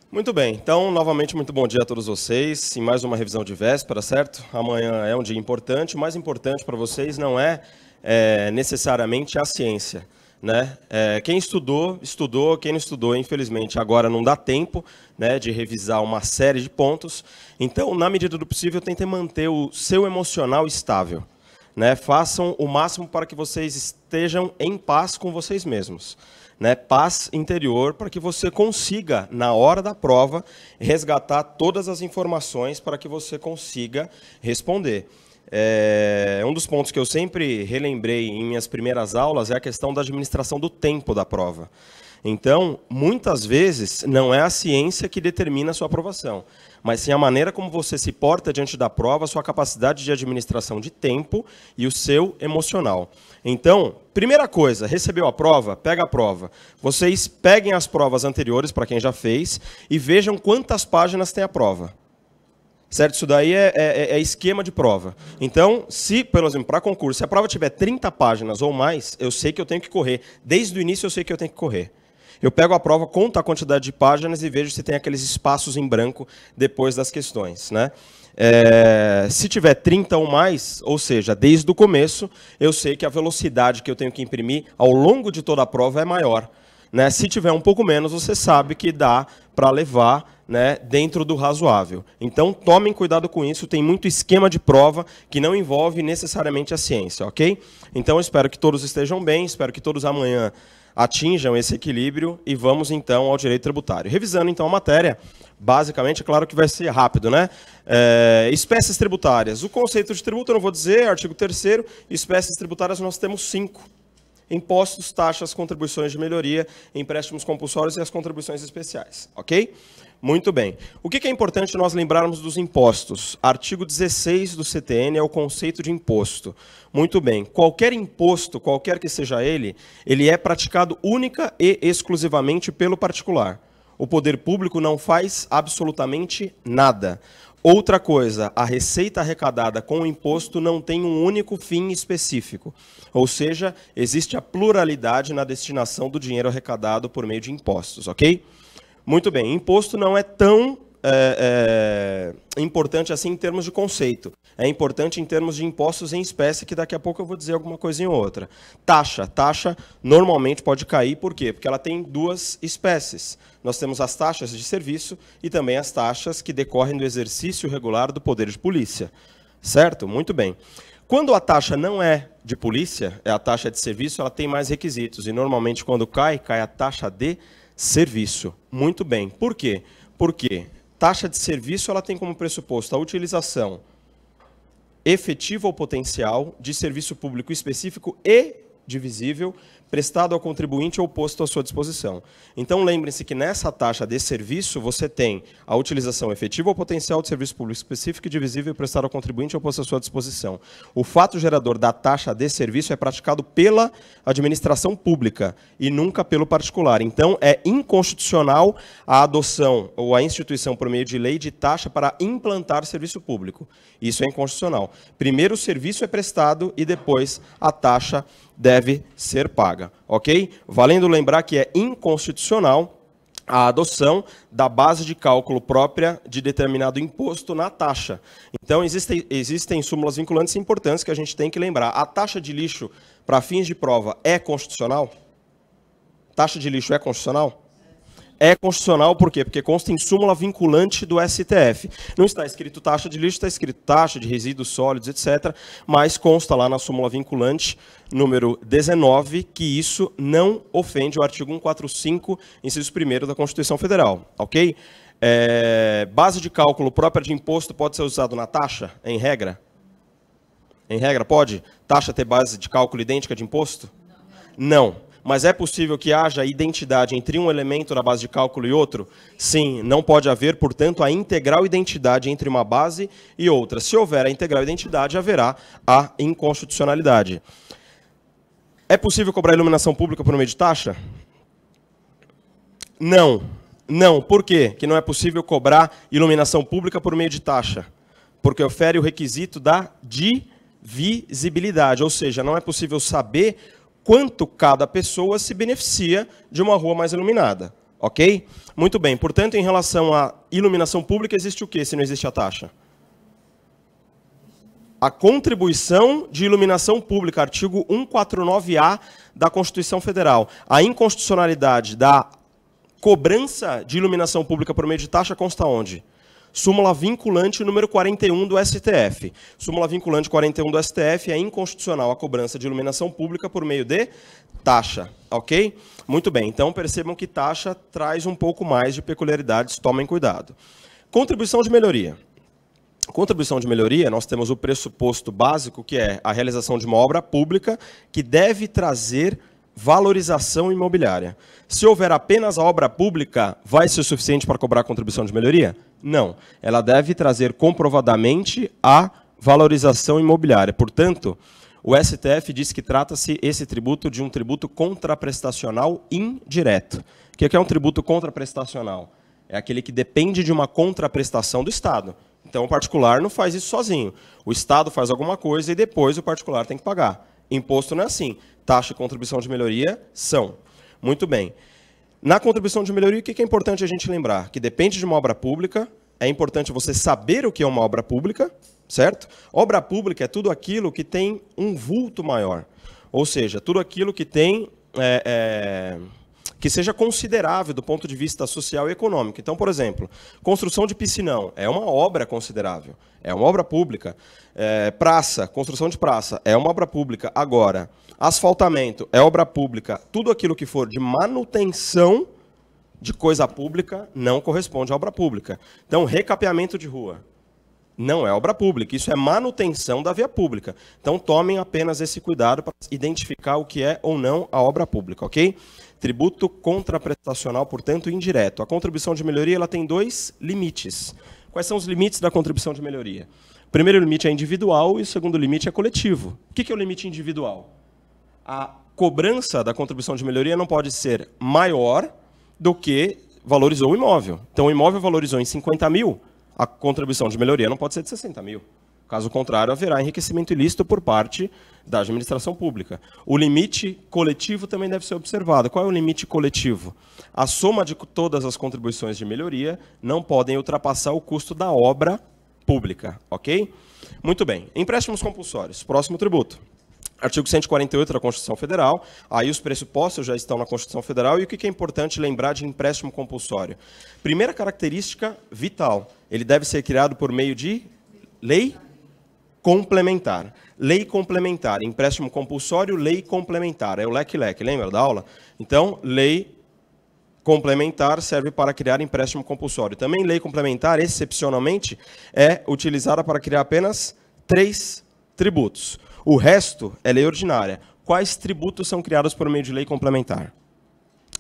Muito bem, então, novamente, muito bom dia a todos vocês, em mais uma revisão de véspera, certo? Amanhã é um dia importante, o mais importante para vocês não é necessariamente a ciência, né? Quem estudou, estudou, quem não estudou, infelizmente, agora não dá tempo, né, de revisar uma série de pontos, então, na medida do possível, tentem manter o seu emocional estável, né? Façam o máximo para que vocês estejam em paz com vocês mesmos. Né, paz interior, para que você consiga, na hora da prova, resgatar todas as informações para que você consiga responder. Um dos pontos que eu sempre relembrei em minhas primeiras aulas é a questão da administração do tempo da prova. Então, muitas vezes, não é a ciência que determina a sua aprovação, mas sim a maneira como você se porta diante da prova, a sua capacidade de administração de tempo e o seu emocional. Então, primeira coisa, recebeu a prova? Pega a prova. Vocês peguem as provas anteriores, para quem já fez, e vejam quantas páginas tem a prova. Certo? Isso daí é esquema de prova. Então, se, por exemplo, para concurso, se a prova tiver 30 páginas ou mais, eu sei que eu tenho que correr. Desde o início eu sei que eu tenho que correr. Eu pego a prova, conto a quantidade de páginas e vejo se tem aqueles espaços em branco depois das questões, né? Se tiver 30 ou mais, ou seja, desde o começo, eu sei que a velocidade que eu tenho que imprimir ao longo de toda a prova é maior, né? Se tiver um pouco menos, você sabe que dá para levar, né, dentro do razoável. Então, tomem cuidado com isso, tem muito esquema de prova que não envolve necessariamente a ciência, ok? Então, eu espero que todos estejam bem, espero que todos amanhã atinjam esse equilíbrio e vamos, então, ao direito tributário. Revisando, então, a matéria, basicamente, é claro que vai ser rápido, né? Espécies tributárias. O conceito de tributo, eu não vou dizer, artigo 3º, espécies tributárias nós temos 5. Impostos, taxas, contribuições de melhoria, empréstimos compulsórios e as contribuições especiais, ok? Muito bem. O que é importante nós lembrarmos dos impostos? Artigo 16 do CTN é o conceito de imposto. Muito bem. Qualquer imposto, qualquer que seja ele é praticado única e exclusivamente pelo particular. O poder público não faz absolutamente nada. Outra coisa, a receita arrecadada com o imposto não tem um único fim específico. Ou seja, existe a pluralidade na destinação do dinheiro arrecadado por meio de impostos, ok? Muito bem, imposto não é tão importante assim em termos de conceito. É importante em termos de impostos em espécie, que daqui a pouco eu vou dizer alguma coisinha ou outra. Taxa normalmente pode cair, por quê? Porque ela tem duas espécies. Nós temos as taxas de serviço e também as taxas que decorrem do exercício regular do poder de polícia. Certo? Muito bem. Quando a taxa não é de polícia, é a taxa de serviço, ela tem mais requisitos. E normalmente quando cai a taxa de serviço. Muito bem. Por quê? Porque taxa de serviço ela tem como pressuposto a utilização efetiva ou potencial de serviço público específico e divisível prestado ao contribuinte ou posto à sua disposição. Então, lembrem-se que nessa taxa de serviço você tem a utilização efetiva ou potencial de serviço público específico e divisível prestado ao contribuinte ou posto à sua disposição. O fato gerador da taxa de serviço é praticado pela administração pública e nunca pelo particular. Então, é inconstitucional a adoção ou a instituição por meio de lei de taxa para implantar serviço público. Isso é inconstitucional. Primeiro o serviço é prestado e depois a taxa deve ser paga, ok? Valendo lembrar que é inconstitucional a adoção da base de cálculo própria de determinado imposto na taxa. Então, existem súmulas vinculantes importantes que a gente tem que lembrar. A taxa de lixo, para fins de prova, é constitucional? Taxa de lixo é constitucional? É constitucional por quê? Porque consta em súmula vinculante do STF. Não está escrito taxa de lixo, está escrito taxa de resíduos sólidos, etc. Mas consta lá na súmula vinculante, número 19, que isso não ofende o artigo 145, inciso 1º da Constituição Federal. Ok? Base de cálculo própria de imposto pode ser usado na taxa, em regra? Em regra, pode? Taxa ter base de cálculo idêntica de imposto? Não. Mas é possível que haja identidade entre um elemento da base de cálculo e outro? Sim, não pode haver, portanto, a integral identidade entre uma base e outra. Se houver a integral identidade, haverá a inconstitucionalidade. É possível cobrar iluminação pública por meio de taxa? Não. Não. Por quê? Que não é possível cobrar iluminação pública por meio de taxa. Porque ofere o requisito da divisibilidade, ou seja, não é possível saber quanto cada pessoa se beneficia de uma rua mais iluminada. Ok? Muito bem. Portanto, em relação à iluminação pública, existe o quê, se não existe a taxa? A contribuição de iluminação pública, artigo 149-A da Constituição Federal. A inconstitucionalidade da cobrança de iluminação pública por meio de taxa consta onde? Súmula vinculante número 41 do STF. Súmula vinculante 41 do STF é inconstitucional a cobrança de iluminação pública por meio de taxa. Ok? Muito bem. Então, percebam que taxa traz um pouco mais de peculiaridades. Tomem cuidado. Contribuição de melhoria. Contribuição de melhoria, nós temos o pressuposto básico, que é a realização de uma obra pública que deve trazer valorização imobiliária. Se houver apenas a obra pública, vai ser o suficiente para cobrar a contribuição de melhoria? Não. Ela deve trazer comprovadamente a valorização imobiliária. Portanto, o STF diz que trata-se esse tributo de um tributo contraprestacional indireto. O que é um tributo contraprestacional? É aquele que depende de uma contraprestação do Estado. Então, o particular não faz isso sozinho. O Estado faz alguma coisa e depois o particular tem que pagar. Imposto não é assim. Taxa e contribuição de melhoria são. Muito bem. Na contribuição de melhoria, o que é importante a gente lembrar? Que depende de uma obra pública, é importante você saber o que é uma obra pública, certo? Obra pública é tudo aquilo que tem um vulto maior. Ou seja, tudo aquilo que tem... que seja considerável do ponto de vista social e econômico. Então, por exemplo, construção de piscinão é uma obra considerável, é uma obra pública. Praça, construção de praça, é uma obra pública. Agora, asfaltamento é obra pública. Tudo aquilo que for de manutenção de coisa pública não corresponde à obra pública. Então, recapeamento de rua não é obra pública, isso é manutenção da via pública. Então, tomem apenas esse cuidado para identificar o que é ou não a obra pública, ok? Tributo contraprestacional, portanto, indireto. A contribuição de melhoria ela tem dois limites. Quais são os limites da contribuição de melhoria? O primeiro limite é individual e o segundo limite é coletivo. O que é o limite individual? A cobrança da contribuição de melhoria não pode ser maior do que valorizou o imóvel. Então, o imóvel valorizou em 50 mil, a contribuição de melhoria não pode ser de 60 mil. Caso contrário, haverá enriquecimento ilícito por parte da administração pública. O limite coletivo também deve ser observado. Qual é o limite coletivo? A soma de todas as contribuições de melhoria não podem ultrapassar o custo da obra pública. Ok? Muito bem. Empréstimos compulsórios. Próximo tributo. Artigo 148 da Constituição Federal. Aí os pressupostos já estão na Constituição Federal. E o que é importante lembrar de empréstimo compulsório? Primeira característica vital. Ele deve ser criado por meio de lei complementar. Lei complementar. Empréstimo compulsório, lei complementar. É o leque-leque, lembra da aula? Então, lei complementar serve para criar empréstimo compulsório. Também lei complementar, excepcionalmente, é utilizada para criar apenas 3 tributos. O resto é lei ordinária. Quais tributos são criados por meio de lei complementar?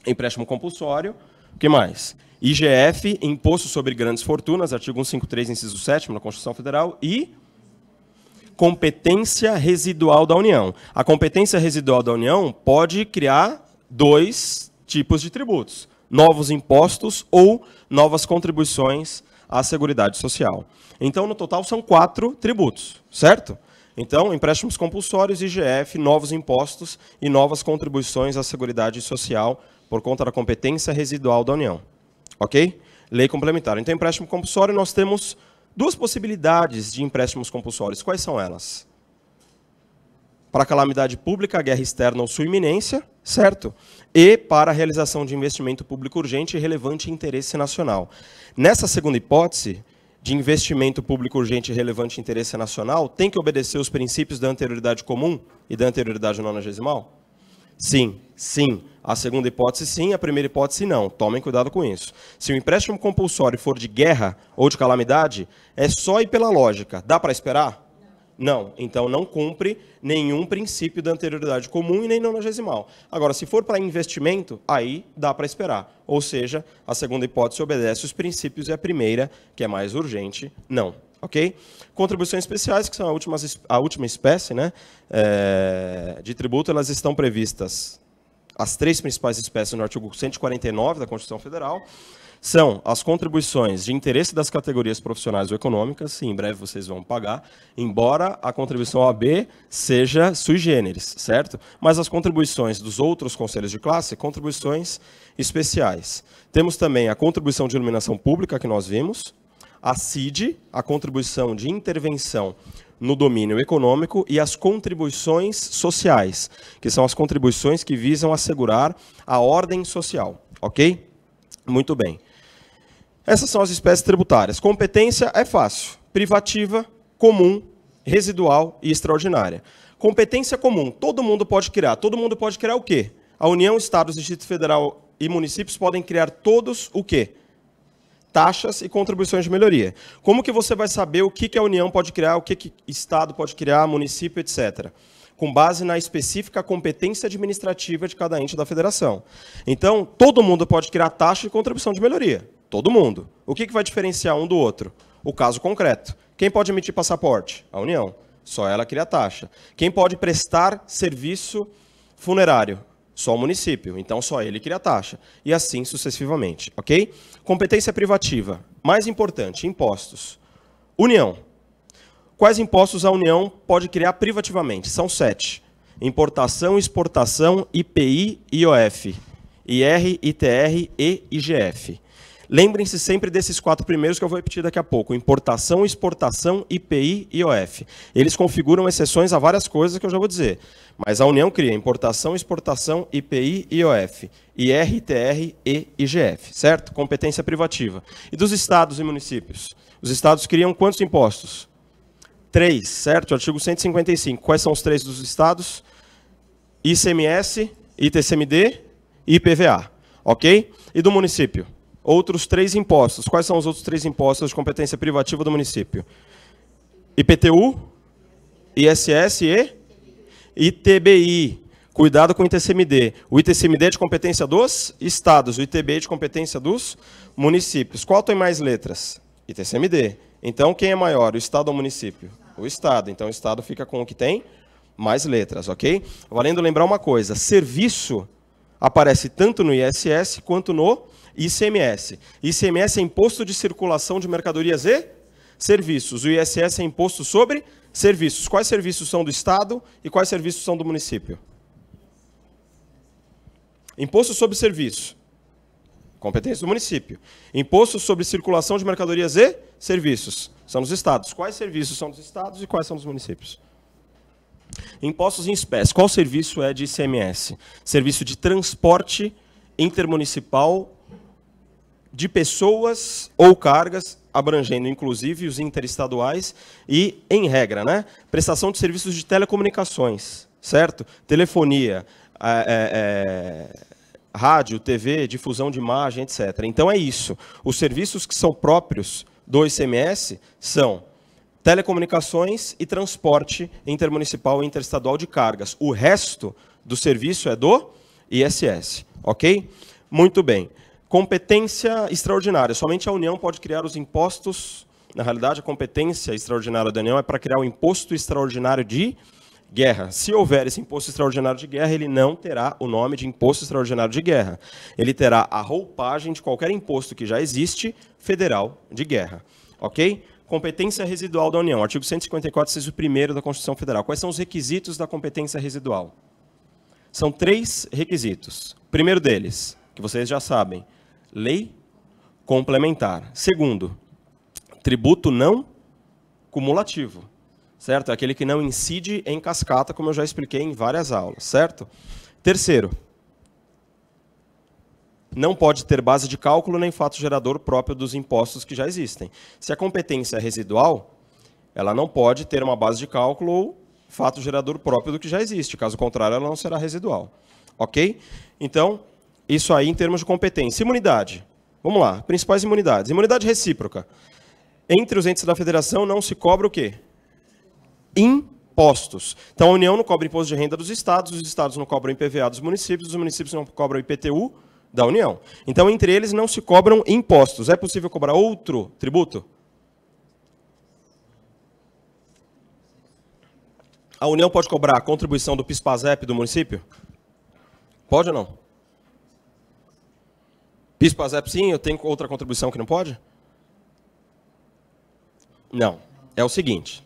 Empréstimo compulsório. O que mais? IGF, Imposto sobre Grandes Fortunas, artigo 153, inciso 7º da Constituição Federal, e competência residual da União. A competência residual da União pode criar 2 tipos de tributos: novos impostos ou novas contribuições à Seguridade Social. Então, no total, são 4 tributos, certo? Então, empréstimos compulsórios, IGF, novos impostos e novas contribuições à Seguridade Social por conta da competência residual da União. Ok? Lei complementar. Então, empréstimo compulsório, nós temos 2 possibilidades de empréstimos compulsórios. Quais são elas? Para calamidade pública, guerra externa ou sua iminência, certo? E para a realização de investimento público urgente e relevante interesse nacional. Nessa segunda hipótese, de investimento público urgente e relevante interesse nacional, tem que obedecer os princípios da anterioridade comum e da anterioridade nonagesimal? Sim, sim. A segunda hipótese, sim. A primeira hipótese, não. Tomem cuidado com isso. Se o empréstimo compulsório for de guerra ou de calamidade, é só ir pela lógica. Dá para esperar? Não. Então, não cumpre nenhum princípio da anterioridade comum e nem nonagesimal. Agora, se for para investimento, aí dá para esperar. Ou seja, a segunda hipótese obedece os princípios e a primeira, que é mais urgente, não. Ok? Contribuições especiais, que são a última espécie, né, de tributo, elas estão previstas, as 3 principais espécies no artigo 149 da Constituição Federal. são as contribuições de interesse das categorias profissionais ou econômicas, e em breve vocês vão pagar, embora a contribuição OAB seja sui generis, certo? Mas as contribuições dos outros conselhos de classe, contribuições especiais. Temos também a contribuição de iluminação pública, que nós vimos, a CID, a contribuição de intervenção no domínio econômico, e as contribuições sociais, que são as contribuições que visam assegurar a ordem social. Ok? Muito bem. Essas são as espécies tributárias. Competência é fácil. Privativa, comum, residual e extraordinária. Competência comum, todo mundo pode criar. Todo mundo pode criar o quê? A União, Estados, Distrito Federal e municípios podem criar todos o quê? Taxas e contribuições de melhoria. Como que você vai saber o que a União pode criar, o que Estado pode criar, município, etc.? Com base na específica competência administrativa de cada ente da federação. Então, todo mundo pode criar taxa e contribuição de melhoria. Todo mundo. O que vai diferenciar um do outro? O caso concreto. Quem pode emitir passaporte? A União. Só ela cria taxa. Quem pode prestar serviço funerário? Só o município, então só ele cria taxa. E assim sucessivamente, ok? Competência privativa. Mais importante, impostos. União. Quais impostos a União pode criar privativamente? São 7. Importação, exportação, IPI, IOF. IR, ITR e IGF. Lembrem-se sempre desses 4 primeiros que eu vou repetir daqui a pouco. Importação, exportação, IPI e IOF. Eles configuram exceções a várias coisas que eu já vou dizer. Mas a União cria importação, exportação, IPI e IOF. IR, ITR e IGF. Certo? Competência privativa. E dos estados e municípios? Os estados criam quantos impostos? 3, certo? Artigo 155. Quais são os 3 dos estados? ICMS, ITCMD e IPVA. Ok? E do município? Outros 3 impostos. Quais são os outros 3 impostos de competência privativa do município? IPTU, ISS e ITBI. Cuidado com o ITCMD. O ITCMD é de competência dos estados, o ITBI é de competência dos municípios. Qual tem mais letras? ITCMD. Então, quem é maior, o estado ou o município? O estado. Então, o estado fica com o que tem mais letras, ok? Valendo lembrar uma coisa, serviço aparece tanto no ISS quanto no ICMS. ICMS é imposto de circulação de mercadorias e serviços. O ISS é imposto sobre serviços. Quais serviços são do Estado e quais serviços são do município? Imposto sobre serviço. Competência do município. Imposto sobre circulação de mercadorias e serviços. São dos estados. Quais serviços são dos estados e quais são dos municípios? Impostos em espécie. Qual serviço é de ICMS? Serviço de transporte intermunicipal de pessoas ou cargas, abrangendo inclusive os interestaduais e, em regra, né, prestação de serviços de telecomunicações, certo? Telefonia, rádio, TV, difusão de imagem, etc. Então é isso. Os serviços que são próprios do ICMS são telecomunicações e transporte intermunicipal e interestadual de cargas. O resto do serviço é do ISS, ok? Muito bem. Competência extraordinária. Somente a União pode criar os impostos. Na realidade, a competência extraordinária da União é para criar o imposto extraordinário de guerra. Se houver esse imposto extraordinário de guerra, ele não terá o nome de imposto extraordinário de guerra. Ele terá a roupagem de qualquer imposto que já existe, federal de guerra. Ok? Competência residual da União. Artigo 154, inciso 1º da Constituição Federal. Quais são os requisitos da competência residual? São 3 requisitos. O primeiro deles, que vocês já sabem, lei complementar. Segundo, tributo não cumulativo, certo? É aquele que não incide em cascata, como eu já expliquei em várias aulas, certo? Terceiro, não pode ter base de cálculo nem fato gerador próprio dos impostos que já existem. Se a competência é residual, ela não pode ter uma base de cálculo ou fato gerador próprio do que já existe. Caso contrário, ela não será residual. Ok? Então, isso aí em termos de competência. Imunidade. Vamos lá. Principais imunidades. Imunidade recíproca. Entre os entes da federação não se cobra o quê? Impostos. Então, a União não cobra imposto de renda dos estados, os estados não cobram IPVA dos municípios, os municípios não cobram IPTU da União. Então, entre eles não se cobram impostos. É possível cobrar outro tributo? A União pode cobrar a contribuição do PIS/PASEP do município? Pode ou não? PIS, PASEP, sim, eu tenho outra contribuição que não pode? Não. É o seguinte,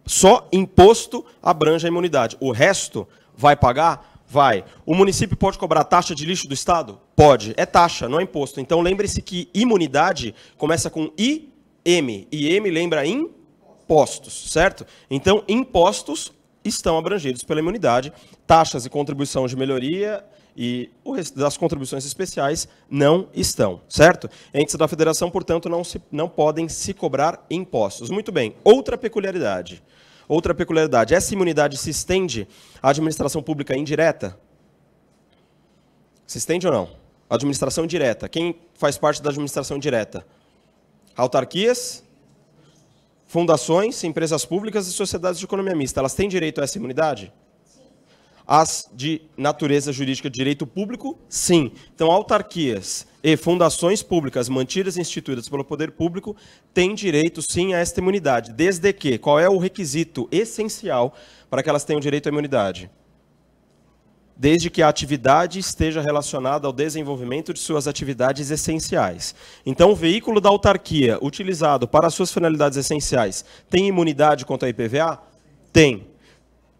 só imposto abrange a imunidade. O resto vai pagar? Vai. O município pode cobrar taxa de lixo do Estado? Pode. É taxa, não é imposto. Então lembre-se que imunidade começa com IM. IM lembra impostos, certo? Então impostos estão abrangidos pela imunidade. Taxas e contribuição de melhoria e o resto das contribuições especiais não estão, certo? Entes da federação, portanto, não podem se cobrar impostos. Muito bem. Outra peculiaridade. Essa imunidade se estende à administração pública indireta? Se estende ou não? Administração direta. Quem faz parte da administração direta? Autarquias, fundações, empresas públicas e sociedades de economia mista. Elas têm direito a essa imunidade? As de natureza jurídica de direito público, sim. Então, autarquias e fundações públicas mantidas e instituídas pelo poder público têm direito, sim, a esta imunidade. Desde que, qual é o requisito essencial para que elas tenham direito à imunidade? Desde que a atividade esteja relacionada ao desenvolvimento de suas atividades essenciais. Então, o veículo da autarquia, utilizado para as suas finalidades essenciais, tem imunidade contra a IPVA? Tem.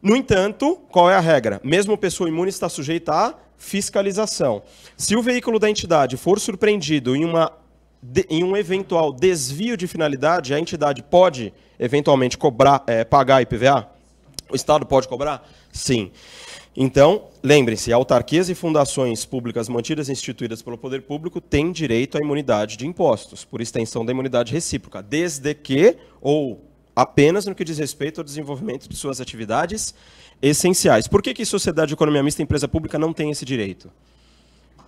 No entanto, qual é a regra? Mesmo pessoa imune está sujeita à fiscalização. Se o veículo da entidade for surpreendido em um eventual desvio de finalidade, a entidade pode, eventualmente, pagar IPVA? O Estado pode cobrar? Sim. Então, lembrem-se, autarquias e fundações públicas mantidas e instituídas pelo poder público têm direito à imunidade de impostos, por extensão da imunidade recíproca, desde que, ou apenas no que diz respeito ao desenvolvimento de suas atividades essenciais. Por que sociedade de economia mista e empresa pública não tem esse direito?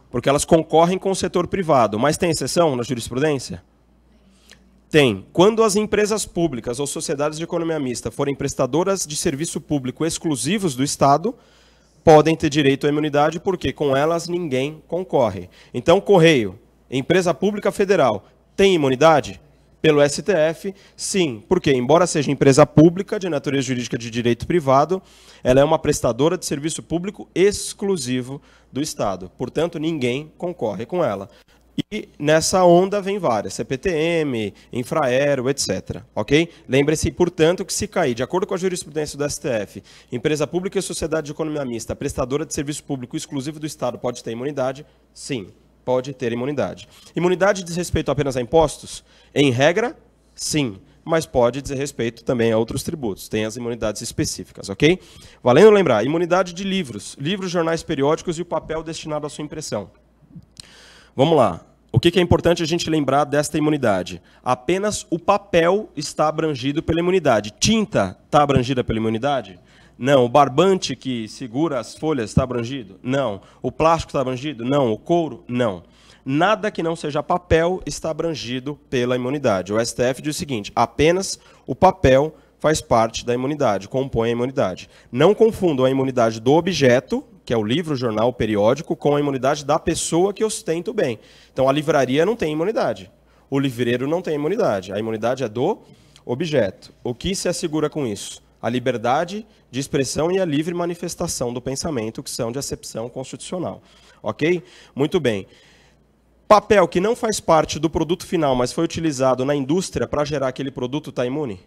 Porque elas concorrem com o setor privado. Mas tem exceção na jurisprudência? Tem. Quando as empresas públicas ou sociedades de economia mista forem prestadoras de serviço público exclusivos do Estado, podem ter direito à imunidade, porque com elas ninguém concorre. Então, Correio, empresa pública federal, tem imunidade? Pelo STF, sim. Porque, embora seja empresa pública de natureza jurídica de direito privado, ela é uma prestadora de serviço público exclusivo do Estado. Portanto, ninguém concorre com ela. E nessa onda vem várias, CPTM, Infraero, etc. Ok? Lembre-se, portanto, que se cair, de acordo com a jurisprudência do STF, empresa pública e sociedade de economia mista, prestadora de serviço público exclusivo do Estado, pode ter imunidade? Sim. Pode ter imunidade. Imunidade diz respeito apenas a impostos? Em regra, sim, mas pode dizer respeito também a outros tributos. Tem as imunidades específicas, ok? Valendo lembrar, imunidade de livros, jornais periódicos e o papel destinado à sua impressão. Vamos lá. O que é importante a gente lembrar desta imunidade? Apenas o papel está abrangido pela imunidade. Tinta está abrangida pela imunidade? Não. O barbante que segura as folhas está abrangido? Não. O plástico está abrangido? Não. O couro? Não. Nada que não seja papel está abrangido pela imunidade. O STF diz o seguinte, apenas o papel faz parte da imunidade, compõe a imunidade. Não confundam a imunidade do objeto, que é o livro, jornal, periódico, com a imunidade da pessoa que ostenta o bem. Então, a livraria não tem imunidade. O livreiro não tem imunidade. A imunidade é do objeto. O que se assegura com isso? A liberdade de expressão e a livre manifestação do pensamento, que são de acepção constitucional. Ok? Muito bem. Papel que não faz parte do produto final, mas foi utilizado na indústria para gerar aquele produto, está imune?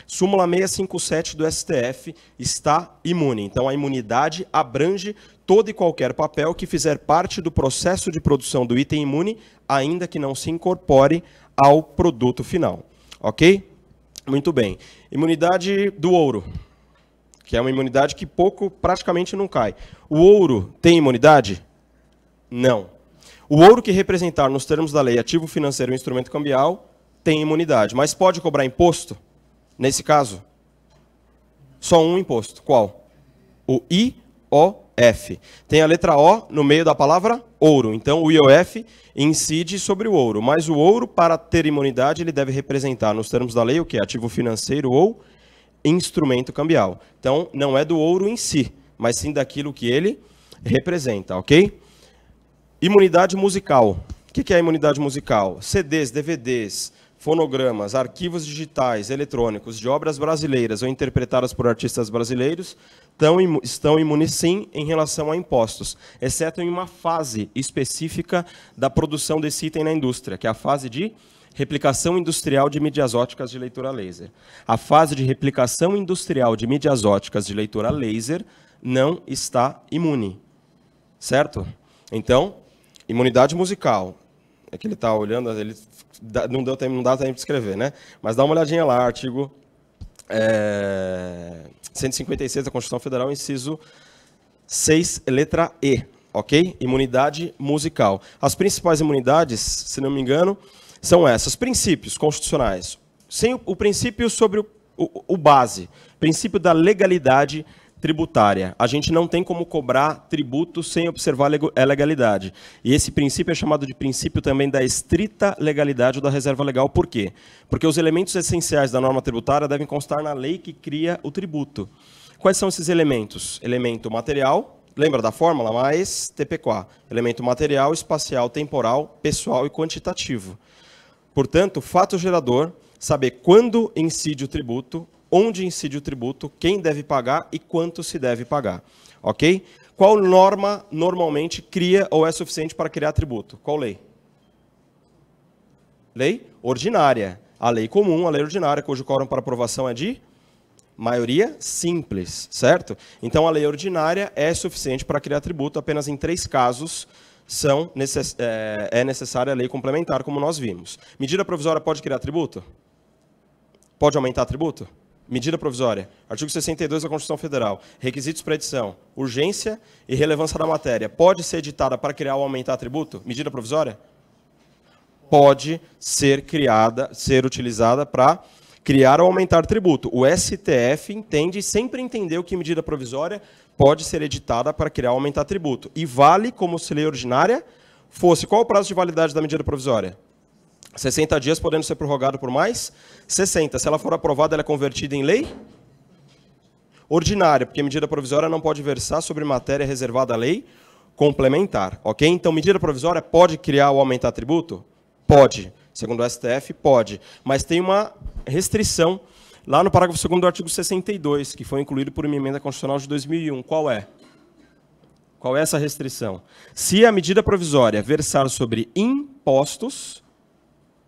Súmula 657 do STF está imune. Então, a imunidade abrange todo e qualquer papel que fizer parte do processo de produção do item imune, ainda que não se incorpore ao produto final. Ok? Muito bem. Imunidade do ouro, que é uma imunidade que praticamente não cai. O ouro tem imunidade? Não. O ouro que representar, nos termos da lei, ativo financeiro ou instrumento cambial, tem imunidade. Mas pode cobrar imposto? Nesse caso, só um imposto. Qual? O IOF. Tem a letra O no meio da palavra ouro. Então, o IOF incide sobre o ouro. Mas o ouro, para ter imunidade, ele deve representar, nos termos da lei, o que? Ativo financeiro ou instrumento cambial. Então, não é do ouro em si, mas sim daquilo que ele representa, ok? Imunidade musical. O que é a imunidade musical? CDs, DVDs, fonogramas, arquivos digitais, eletrônicos de obras brasileiras ou interpretadas por artistas brasileiros estão imunes sim em relação a impostos, exceto em uma fase específica da produção desse item na indústria, que é a fase de replicação industrial de mídias óticas de leitura laser. A fase de replicação industrial de mídias óticas de leitura laser não está imune, certo? Então, imunidade musical. É que ele está olhando, ele não dá tempo de escrever, né? Mas dá uma olhadinha lá, artigo 156 da Constituição Federal, inciso 6, letra E, ok? Imunidade musical. As principais imunidades, se não me engano, são essas. Princípios constitucionais. Sem o princípio sobre o base, princípio da legalidade tributária. A gente não tem como cobrar tributo sem observar a legalidade. E esse princípio é chamado de princípio também da estrita legalidade ou da reserva legal. Por quê? Porque os elementos essenciais da norma tributária devem constar na lei que cria o tributo. Quais são esses elementos? Elemento material, lembra da fórmula? Mais TPQA. Elemento material, espacial, temporal, pessoal e quantitativo. Portanto, fato gerador, saber quando incide o tributo, onde incide o tributo, quem deve pagar e quanto se deve pagar. Ok? Qual norma normalmente cria ou é suficiente para criar tributo? Qual lei? Lei ordinária. A lei comum, a lei ordinária, cujo quórum para aprovação é de maioria simples, certo? Então, a lei ordinária é suficiente para criar tributo. Apenas em 3 casos é necessária a lei complementar, como nós vimos. Medida provisória pode criar tributo? Pode aumentar tributo? Medida provisória. Artigo 62 da Constituição Federal. Requisitos para edição. Urgência e relevância da matéria. Pode ser editada para criar ou aumentar tributo? Medida provisória? Pode ser criada, ser utilizada para criar ou aumentar tributo. O STF entende, sempre entendeu que medida provisória pode ser editada para criar ou aumentar tributo. E vale como se lei ordinária fosse. Qual o prazo de validade da medida provisória? 60 dias, podendo ser prorrogado por mais 60. Se ela for aprovada, ela é convertida em lei ordinária, porque medida provisória não pode versar sobre matéria reservada à lei complementar. Ok? Então, medida provisória pode criar ou aumentar tributo? Pode. Segundo o STF, pode. Mas tem uma restrição lá no parágrafo 2º do artigo 62, que foi incluído por uma emenda constitucional de 2001. Qual é? Qual é essa restrição? Se a medida provisória versar sobre impostos,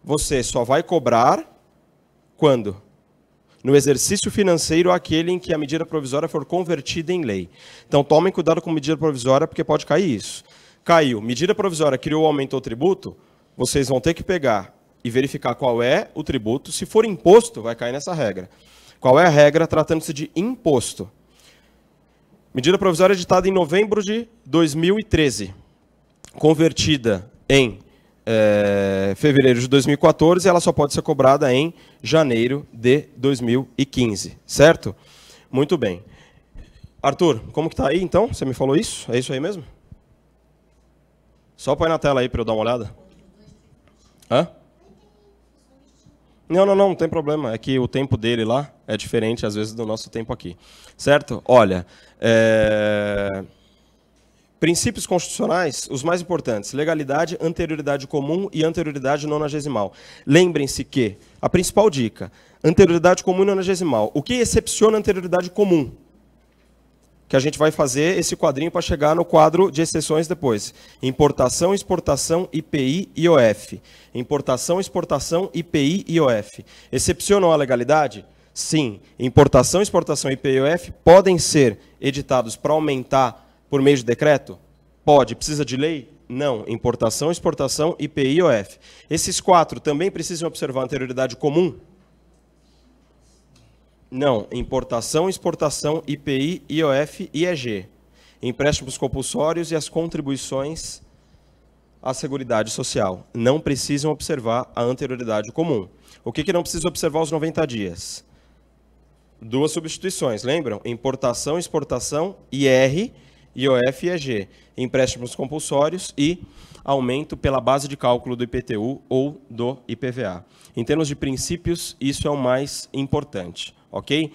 você só vai cobrar quando? No exercício financeiro, aquele em que a medida provisória for convertida em lei. Então, tomem cuidado com medida provisória, porque pode cair isso. Caiu, medida provisória criou ou aumentou o tributo, vocês vão ter que pegar e verificar qual é o tributo. Se for imposto, vai cair nessa regra. Qual é a regra tratando-se de imposto? Medida provisória editada em novembro de 2013, convertida em fevereiro de 2014, ela só pode ser cobrada em janeiro de 2015, certo? Muito bem. Arthur, como que está aí, então? Você me falou isso? É isso aí mesmo? Só põe na tela aí para eu dar uma olhada. Hã? Não tem problema. É que o tempo dele lá é diferente, às vezes, do nosso tempo aqui. Certo? Olha, princípios constitucionais, os mais importantes: legalidade, anterioridade comum e anterioridade nonagesimal. Lembrem-se que a principal dica: anterioridade comum e nonagesimal. O que excepciona a anterioridade comum? Que a gente vai fazer esse quadrinho para chegar no quadro de exceções depois. Importação, exportação, IPI e IOF. Importação, exportação, IPI e IOF. Excepcionam a legalidade? Sim. Importação, exportação, IPI e IOF podem ser editados para aumentar por meio de decreto? Pode. Precisa de lei? Não. Importação, exportação, IPI e IOF. Esses 4 também precisam observar a anterioridade comum? Não. Importação, exportação, IPI, IOF e EG. Empréstimos compulsórios e as contribuições à Seguridade Social. Não precisam observar a anterioridade comum. O que não precisa observar aos 90 dias? 2 substituições, lembram? Importação, exportação, IR, IOF e EG. Empréstimos compulsórios e aumento pela base de cálculo do IPTU ou do IPVA. Em termos de princípios, isso é o mais importante. Ok?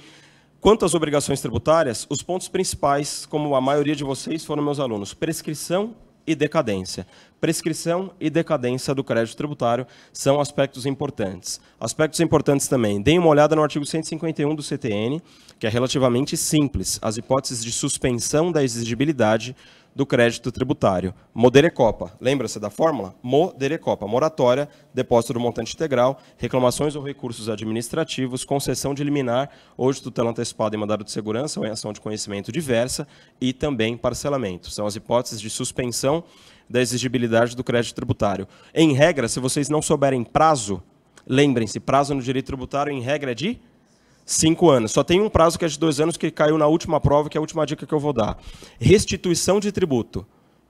Quanto às obrigações tributárias, os pontos principais, como a maioria de vocês foram meus alunos: prescrição e decadência. Prescrição e decadência do crédito tributário são aspectos importantes. Aspectos importantes também. Deem uma olhada no artigo 151 do CTN, que é relativamente simples. As hipóteses de suspensão da exigibilidade do crédito tributário. Moderecopa. Lembra-se da fórmula? Moderecopa. Moratória, depósito do montante integral, reclamações ou recursos administrativos, concessão de liminar ou de tutela antecipada em mandado de segurança ou em ação de conhecimento diversa e também parcelamento. São as hipóteses de suspensão da exigibilidade do crédito tributário. Em regra, se vocês não souberem prazo, lembrem-se, prazo no direito tributário, em regra, é de 5 anos. Só tem um prazo que é de 2 anos, que caiu na última prova, que é a última dica que eu vou dar. Restituição de tributo.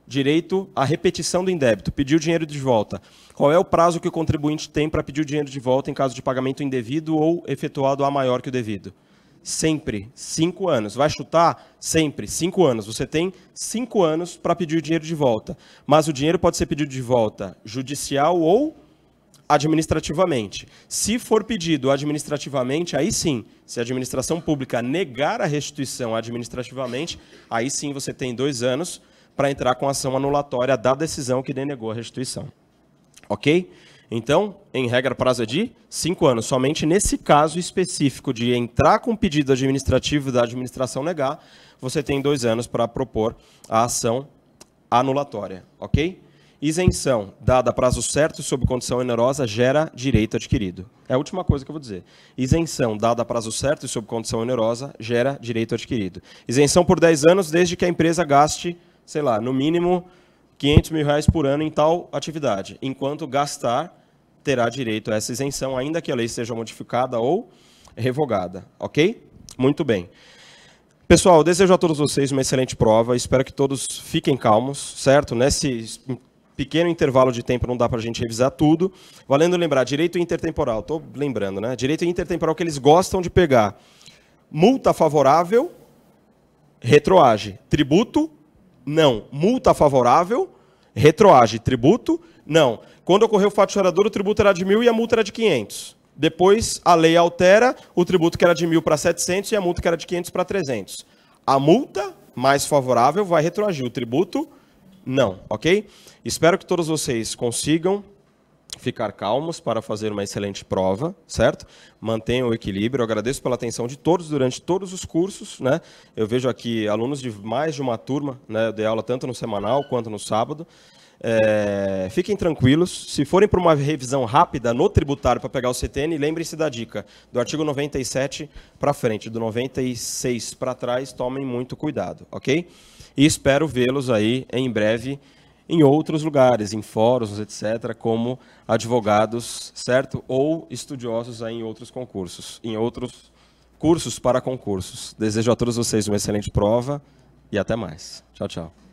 Direito à repetição do indébito. Pedir o dinheiro de volta. Qual é o prazo que o contribuinte tem para pedir o dinheiro de volta em caso de pagamento indevido ou efetuado a maior que o devido? Sempre 5 anos. Vai chutar? Sempre 5 anos. Você tem 5 anos para pedir o dinheiro de volta. Mas o dinheiro pode ser pedido de volta judicial ou administrativamente. Se for pedido administrativamente, aí sim, se a administração pública negar a restituição administrativamente, aí sim você tem 2 anos para entrar com ação anulatória da decisão que denegou a restituição. Ok? Então, em regra, prazo é de 5 anos. Somente nesse caso específico de entrar com pedido administrativo da administração negar, você tem 2 anos para propor a ação anulatória. Ok? Isenção, dada a prazo certo e sob condição onerosa, gera direito adquirido. É a última coisa que eu vou dizer. Isenção, dada a prazo certo e sob condição onerosa, gera direito adquirido. Isenção por 10 anos, desde que a empresa gaste, sei lá, no mínimo R$500 mil por ano em tal atividade. Enquanto gastar, terá direito a essa isenção, ainda que a lei seja modificada ou revogada. Ok? Muito bem. Pessoal, eu desejo a todos vocês uma excelente prova. Espero que todos fiquem calmos, certo? Nesse pequeno intervalo de tempo não dá para a gente revisar tudo. Valendo lembrar, direito intertemporal. Estou lembrando, né? Direito intertemporal que eles gostam de pegar. Multa favorável, retroage. Tributo, não. Multa favorável, retroage. Tributo, não. Quando ocorreu o fato chorador, o tributo era de 1.000 e a multa era de 500. Depois, a lei altera o tributo que era de 1.000 para 700 e a multa que era de 500 para 300. A multa mais favorável vai retroagir. O tributo, não. Ok? Espero que todos vocês consigam ficar calmos para fazer uma excelente prova, certo? Mantenham o equilíbrio. Eu agradeço pela atenção de todos durante todos os cursos, né? Eu vejo aqui alunos de mais de uma turma, né? Eu dei aula tanto no semanal quanto no sábado. Fiquem tranquilos. Se forem para uma revisão rápida no tributário para pegar o CTN, lembrem-se da dica do artigo 97 para frente, do 96 para trás, tomem muito cuidado, ok? E espero vê-los aí em breve em outros lugares, em fóruns, etc., como advogados, certo? Ou estudiosos aí em outros concursos, em outros cursos para concursos. Desejo a todos vocês uma excelente prova e até mais. Tchau, tchau.